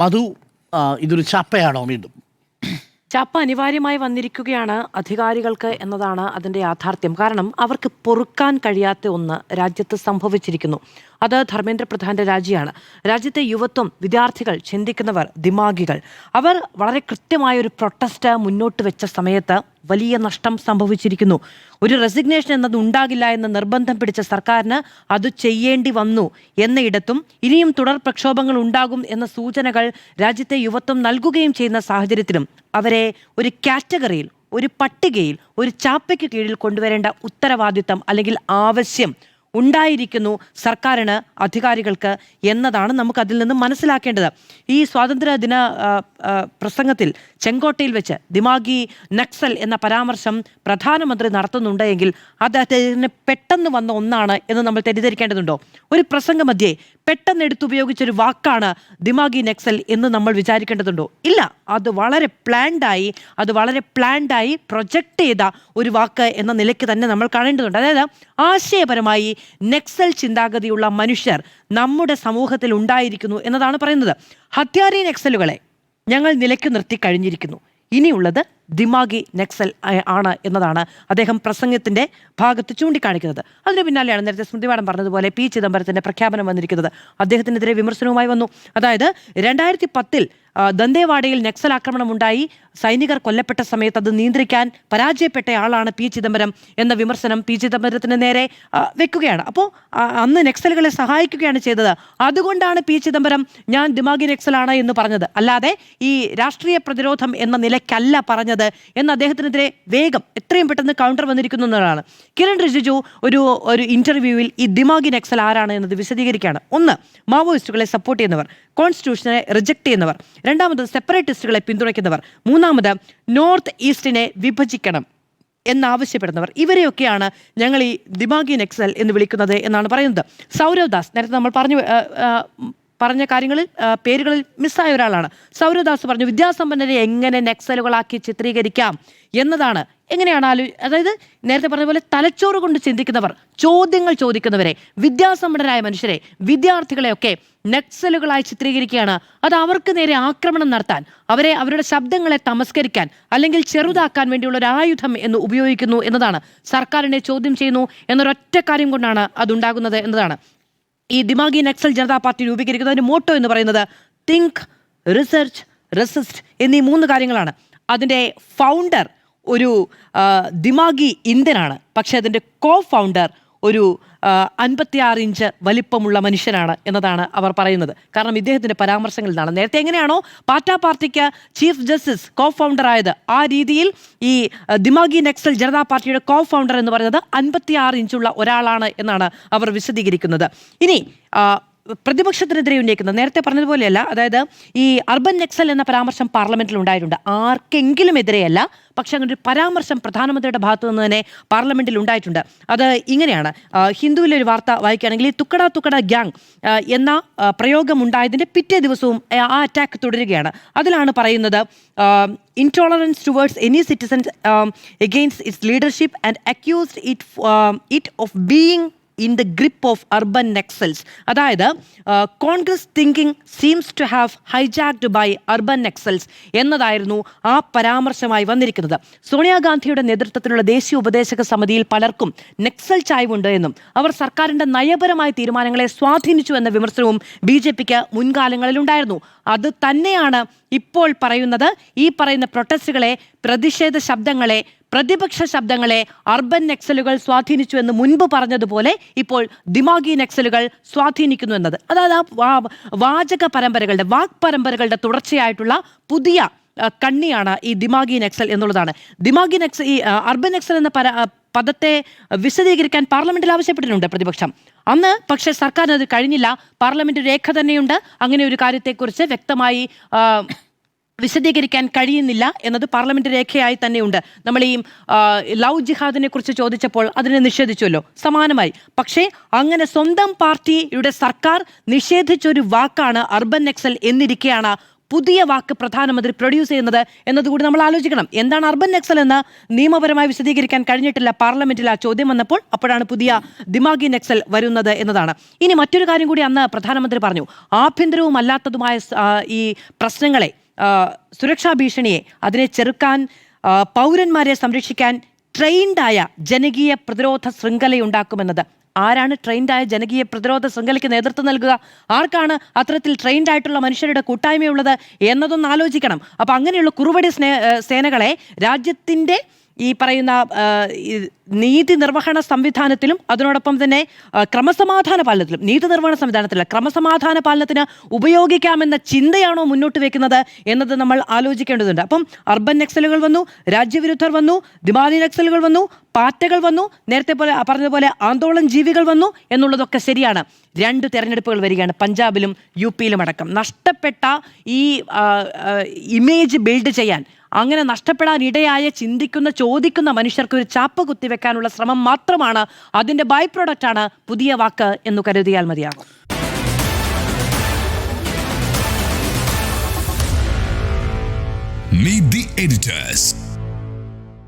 മധു, ഇതൊരു ചപ്പയാണോ വീണ്ടും? ചാപ്പ അനിവാര്യമായി വന്നിരിക്കുകയാണ് അധികാരികൾക്ക് എന്നതാണ് അതിൻ്റെ യാഥാർത്ഥ്യം. കാരണം അവർക്ക് പൊറുക്കാൻ കഴിയാത്ത ഒന്ന് രാജ്യത്ത് സംഭവിച്ചിരിക്കുന്നു. അത് ധർമ്മേന്ദ്ര പ്രധാന്റെ രാജിയാണ്. രാജ്യത്തെ യുവത്വം, വിദ്യാർത്ഥികൾ, ചിന്തിക്കുന്നവർ, ദിമാഗികൾ, അവർ വളരെ കൃത്യമായൊരു പ്രൊട്ടസ്റ്റ് മുന്നോട്ട് വെച്ച സമയത്ത് വലിയ നഷ്ടം സംഭവിച്ചിരിക്കുന്നു. ഒരു റെസിഗ്നേഷൻ എന്നത് ഉണ്ടാകില്ല എന്ന് നിർബന്ധം പിടിച്ച സർക്കാരിന് അത് ചെയ്യേണ്ടി വന്നു എന്നയിടത്തും ഇനിയും തുടർ പ്രക്ഷോഭങ്ങൾ ഉണ്ടാകും എന്ന സൂചനകൾ രാജ്യത്തെ യുവത്വം നൽകുകയും ചെയ്യുന്ന സാഹചര്യത്തിലും അവരെ ഒരു കാറ്റഗറിയിൽ, ഒരു പട്ടികയിൽ, ഒരു ചാപ്പയ്ക്ക് കീഴിൽ കൊണ്ടുവരേണ്ട ഉത്തരവാദിത്തം അല്ലെങ്കിൽ ആവശ്യം ഉണ്ടായിരിക്കുന്നു സർക്കാരിന്, അധികാരികൾക്ക് എന്നതാണ് നമുക്ക് അതിൽ നിന്ന് മനസ്സിലാക്കേണ്ടത്. ഈ സ്വാതന്ത്ര്യ ദിന പ്രസംഗത്തിൽ ചെങ്കോട്ടയിൽ വെച്ച് ദിമാഗി നക്സൽ എന്ന പരാമർശം പ്രധാനമന്ത്രി നടത്തുന്നുണ്ട് എങ്കിൽ അത് അദ്ദേഹത്തിന് പെട്ടെന്ന് വന്ന ഒന്നാണ് എന്ന് നമ്മൾ തെറ്റിദ്ധരിക്കേണ്ടതുണ്ടോ? ഒരു പ്രസംഗ മധ്യേ പെട്ടെന്ന് എടുത്തുപയോഗിച്ചൊരു വാക്കാണ് ദിമാഗി നക്സൽ എന്ന് നമ്മൾ വിചാരിക്കേണ്ടതുണ്ടോ? ഇല്ല, അത് വളരെ പ്ലാൻഡായി പ്രൊജക്റ്റ് ചെയ്ത ഒരു വാക്ക് എന്ന നിലയ്ക്ക് തന്നെ നമ്മൾ കാണേണ്ടതുണ്ട്. അതായത് ആശയപരമായി നക്സൽ ചിന്താഗതിയുള്ള മനുഷ്യർ നമ്മുടെ സമൂഹത്തിൽ ഉണ്ടായിരിക്കുന്നു എന്നതാണ് പറയുന്നത്. ഹത്യാരി നക്സലുകളെ ഞങ്ങൾ നിലയ്ക്ക് നിർത്തി കഴിഞ്ഞിരിക്കുന്നു, ഇനിയുള്ളത് ദിമാഗി നക്സൽ ആണ് എന്നതാണ് അദ്ദേഹം പ്രസംഗത്തിന്റെ ഭാഗത്ത് ചൂണ്ടിക്കാണിക്കുന്നത്. അതിന് പിന്നാലെയാണ് നേരത്തെ സ്മൃതി മാഡം പറഞ്ഞതുപോലെ പി ചിദംബരത്തിന്റെ പ്രഖ്യാപനം വന്നിരിക്കുന്നത്. അദ്ദേഹത്തിനെതിരെ വിമർശനവുമായി വന്നു. അതായത് 2010 ദന്തേവാഡയിൽ നക്സൽ ആക്രമണം ഉണ്ടായി, സൈനികർ കൊല്ലപ്പെട്ട സമയത്ത് അത് നിയന്ത്രിക്കാൻ പരാജയപ്പെട്ടയാളാണ് പി ചിദംബരം എന്ന വിമർശനം പി ചിദംബരത്തിന് നേരെ വെക്കുകയാണ്. അപ്പോൾ അന്ന് നക്സലുകളെ സഹായിക്കുകയാണ് ചെയ്തത്. അതുകൊണ്ടാണ് പി ചിദംബരം ഞാൻ ദിമാഗി നക്സലാണ് എന്ന് പറഞ്ഞത്, അല്ലാതെ ഈ രാഷ്ട്രീയ പ്രതിരോധം എന്ന നിലയ്ക്കല്ല പറഞ്ഞത് എന്ന് അദ്ദേഹത്തിനെതിരെ വേഗം എത്രയും പെട്ടെന്ന് കൗണ്ടർ വന്നിരിക്കുന്നു എന്നതാണ്. കിരൺ റിജിജു ഒരു ഇന്റർവ്യൂവിൽ ഈ ദിമാഗി നക്സൽ ആരാണ് എന്നത് വിശദീകരിക്കുകയാണ്. ഒന്ന്, മാവോയിസ്റ്റുകളെ സപ്പോർട്ട് ചെയ്യുന്നവർ, കോൺസ്റ്റിറ്റ്യൂഷനെ റിജക്ട് ചെയ്യുന്നവർ. രണ്ടാമത്, സെപ്പറേറ്റിസ്റ്റുകളെ പിന്തുണയ്ക്കുന്നവർ. മൂന്നാമത്, നോർത്ത് ഈസ്റ്റിനെ വിഭജിക്കണം എന്നാവശ്യപ്പെടുന്നവർ. ഇവരെയൊക്കെയാണ് ഞങ്ങൾ ഈ ദിമാഗി നക്സൽ എന്ന് വിളിക്കുന്നത് എന്നാണ് പറയുന്നത്. സൗരവ് ദാസ്, നേരത്തെ നമ്മൾ പറഞ്ഞ കാര്യങ്ങളിൽ പേരുകളിൽ മിസ്സായ ഒരാളാണ്. സൗരവ് ദാസ് പറഞ്ഞു, വിദ്യാസമ്പന്നരെ എങ്ങനെ നക്സലുകളാക്കി ചിത്രീകരിക്കാം എന്നതാണ്. എങ്ങനെയാണ് അതായത് നേരത്തെ പറഞ്ഞ പോലെ തലച്ചോറ് കൊണ്ട് ചിന്തിക്കുന്നവർ, ചോദ്യങ്ങൾ ചോദിക്കുന്നവരെ, വിദ്യാസമ്പന്നരായ മനുഷ്യരെ, വിദ്യാർത്ഥികളെയൊക്കെ നക്സലുകളായി ചിത്രീകരിക്കുകയാണ്. അത് അവർക്ക് നേരെ ആക്രമണം നടത്താൻ, അവരുടെ ശബ്ദങ്ങളെ തമസ്കരിക്കാൻ അല്ലെങ്കിൽ ചെറുതാക്കാൻ വേണ്ടിയുള്ള ഒരു ആയുധം എന്ന് ഉപയോഗിക്കുന്നു എന്നതാണ്. സർക്കാരിനെ ചോദ്യം ചെയ്യുന്നു എന്നൊരൊറ്റ കാര്യം കൊണ്ടാണ് അതുണ്ടാകുന്നത് എന്നതാണ്. ഈ ദിമാഗി നക്സൽ ജനതാ പാർട്ടി രൂപീകരിക്കുന്നതിന് മോട്ടോ എന്ന് പറയുന്നത് തിങ്ക്, റിസർച്ച്, റെസിസ്റ്റ് എന്നീ 3 കാര്യങ്ങളാണ്. അതിൻ്റെ ഫൗണ്ടർ ഒരു ദിമാഗി ഇന്ത്യനാണ്, പക്ഷെ അതിൻ്റെ കോ ഫൗണ്ടർ ഒരു 56 ഇഞ്ച് വലിപ്പമുള്ള മനുഷ്യനാണ് എന്നതാണ് അവർ പറയുന്നത്. കാരണം ഇദ്ദേഹത്തിൻ്റെ പരാമർശങ്ങളിൽ നിന്നാണ്. നേരത്തെ എങ്ങനെയാണോ party chief justice co founder ആയത്, ആ രീതിയിൽ ഈ ദിമാഗി നക്സൽ ജനതാ പാർട്ടിയുടെ കോ ഫൗണ്ടർ എന്ന് പറയുന്നത് 56 ഇഞ്ചുള്ള ഒരാളാണ് എന്നാണ് അവർ വിശദീകരിക്കുന്നത്. ഇനി പ്രതിപക്ഷത്തിനെതിരെ ഉന്നയിക്കുന്നത് നേരത്തെ പറഞ്ഞതുപോലെയല്ല. അതായത് ഈ അർബൻ നക്സൽ എന്ന പരാമർശം പാർലമെന്റിൽ ഉണ്ടായിട്ടുണ്ട്. ആർക്കെങ്കിലും എതിരെയല്ല, പക്ഷെ അങ്ങനെ ഒരു പരാമർശം പ്രധാനമന്ത്രിയുടെ ഭാഗത്തു നിന്ന് തന്നെ പാർലമെന്റിൽ ഉണ്ടായിട്ടുണ്ട്. അത് ഇങ്ങനെയാണ്. ഹിന്ദുവിലെ ഒരു വാർത്ത വായിക്കുകയാണെങ്കിൽ ഈ തുക്കട ഗ്യാങ് എന്ന പ്രയോഗം ഉണ്ടായതിൻ്റെ പിറ്റേ ദിവസവും ആ അറ്റാക്ക് തുടരുകയാണ്. അതിലാണ് പറയുന്നത്, intolerance towards any citizen against its leadership and accused it of being in the grip of urban nexals. അതായത് Congress thinking seems to have hijacked by urban Naxals എന്നതായിരുന്നു ആ പരാമർശമായി വന്നിരിക്കുന്നത്. സോണിയാഗാന്ധിയുടെ നേതൃത്വത്തിലുള്ള ദേശീയ ഉപദേശക സമിതിയിൽ പലർക്കും നെക്സൽ ചായ്വുണ്ട് എന്നും അവർ സർക്കാരിൻ്റെ നയപരമായ തീരുമാനങ്ങളെ സ്വാധീനിച്ചു എന്ന വിമർശനവും BJPക്ക് മുൻകാലങ്ങളിൽ ഉണ്ടായിരുന്നു. അത് തന്നെയാണ് ഇപ്പോൾ പറയുന്നത്. ഈ പറയുന്ന പ്രൊട്ടസ്റ്റുകളെ, പ്രതിഷേധ ശബ്ദങ്ങളെ, പ്രതിപക്ഷ ശബ്ദങ്ങളെ അർബൻ നക്സലുകൾ സ്വാധീനിച്ചു എന്ന് മുൻപ് പറഞ്ഞതുപോലെ ഇപ്പോൾ ദിമാഗി നക്സലുകൾ സ്വാധീനിക്കുന്നു എന്നത്. അതായത് വാക്ക് പരമ്പരകളുടെ തുടർച്ചയായിട്ടുള്ള പുതിയ കണ്ണിയാണ് ഈ ദിമാഗി നക്സൽ എന്നുള്ളതാണ്. ദിമാഗി നക്സൽ, ഈ അർബൻ നക്സൽ എന്ന പദത്തെ വിശദീകരിക്കാൻ പാർലമെന്റിൽ ആവശ്യപ്പെട്ടിട്ടുണ്ട് പ്രതിപക്ഷം. അന്ന് പക്ഷേ സർക്കാരിന് അത് കഴിഞ്ഞില്ല. പാർലമെന്റ് രേഖ തന്നെയുണ്ട്, അങ്ങനെ ഒരു കാര്യത്തെക്കുറിച്ച് വ്യക്തമായി വിശദീകരിക്കാൻ കഴിയുന്നില്ല എന്നത് പാർലമെന്റ് രേഖയായി തന്നെയുണ്ട്. നമ്മൾ ഈ ലവ് ജിഹാദിനെ കുറിച്ച് ചോദിച്ചപ്പോൾ അതിനെ നിഷേധിച്ചുവല്ലോ, സമാനമായി. പക്ഷേ അങ്ങനെ സ്വന്തം പാർട്ടിയുടെ സർക്കാർ നിഷേധിച്ചൊരു വാക്കാണ് അർബൻ നക്സൽ എന്നിരിക്കെയാണ് പുതിയ വാക്ക് പ്രധാനമന്ത്രി പ്രൊഡ്യൂസ് ചെയ്യുന്നത് എന്നതുകൂടി നമ്മൾ ആലോചിക്കണം. എന്താണ് അർബൻ നക്സൽ എന്ന് നിയമപരമായി വിശദീകരിക്കാൻ കഴിഞ്ഞിട്ടില്ല. പാർലമെന്റിൽ ആ ചോദ്യം വന്നപ്പോൾ അപ്പോഴാണ് പുതിയ ദിമാഗി നക്സൽ വരുന്നത് എന്നതാണ്. ഇനി മറ്റൊരു കാര്യം കൂടി അന്ന് പ്രധാനമന്ത്രി പറഞ്ഞു. ആഭ്യന്തരവും അല്ലാത്തതുമായ ഈ പ്രശ്നങ്ങളെ, സുരക്ഷാ ഭീഷണിയെ, അതിനെ ചെറുക്കാൻ, പൗരന്മാരെ സംരക്ഷിക്കാൻ ട്രെയിൻഡായ ജനകീയ പ്രതിരോധ ശൃംഖലയുണ്ടാക്കുമെന്നത്. ആരാണ് ട്രെയിൻഡായ ജനകീയ പ്രതിരോധ ശൃംഖലയ്ക്ക് നേതൃത്വം നൽകുക? ആർക്കാണ് അത്തരത്തിൽ ട്രെയിൻഡ് ആയിട്ടുള്ള മനുഷ്യരുടെ കൂട്ടായ്മയുള്ളത് എന്നതൊന്ന് ആലോചിക്കണം. അപ്പം അങ്ങനെയുള്ള കുറുവടി സേനകളെ രാജ്യത്തിൻ്റെ ഈ പറയുന്ന നീതി നിർവഹണ സംവിധാനത്തിലും അതിനോടൊപ്പം തന്നെ ക്രമസമാധാന പാലനത്തിലും, നീതി നിർവഹണ സംവിധാനത്തിലല്ല ക്രമസമാധാന പാലനത്തിന് ഉപയോഗിക്കാമെന്ന ചിന്തയാണോ മുന്നോട്ട് വെക്കുന്നത് എന്നത് നമ്മൾ ആലോചിക്കേണ്ടതുണ്ട്. അപ്പം അർബൻ നക്സലുകൾ വന്നു, രാജ്യവിരുദ്ധർ വന്നു, ദിമാഗി നക്സലുകൾ വന്നു, പാറ്റകൾ വന്നു, നേരത്തെ പറഞ്ഞതുപോലെ ആന്തോളൻ ജീവികൾ വന്നു എന്നുള്ളതൊക്കെ ശരിയാണ്. 2 തെരഞ്ഞെടുപ്പുകൾ വരികയാണ്, പഞ്ചാബിലും UP-യിലും അടക്കം. നഷ്ടപ്പെട്ട ഈ ഇമേജ് ബിൽഡ് ചെയ്യാൻ, അങ്ങനെ നഷ്ടപ്പെടാൻ ഇടയായ ചിന്തിക്കുന്ന ചോദിക്കുന്ന മനുഷ്യർക്ക് ഒരു ചാപ്പ കുത്തിവെക്കാനുള്ള ശ്രമം മാത്രമാണ്, അതിന്റെ ബൈ പ്രോഡക്റ്റ് ആണ് പുതിയ വാക്ക് എന്ന് കരുതിയാൽ മതിയാകും. Meet the editors.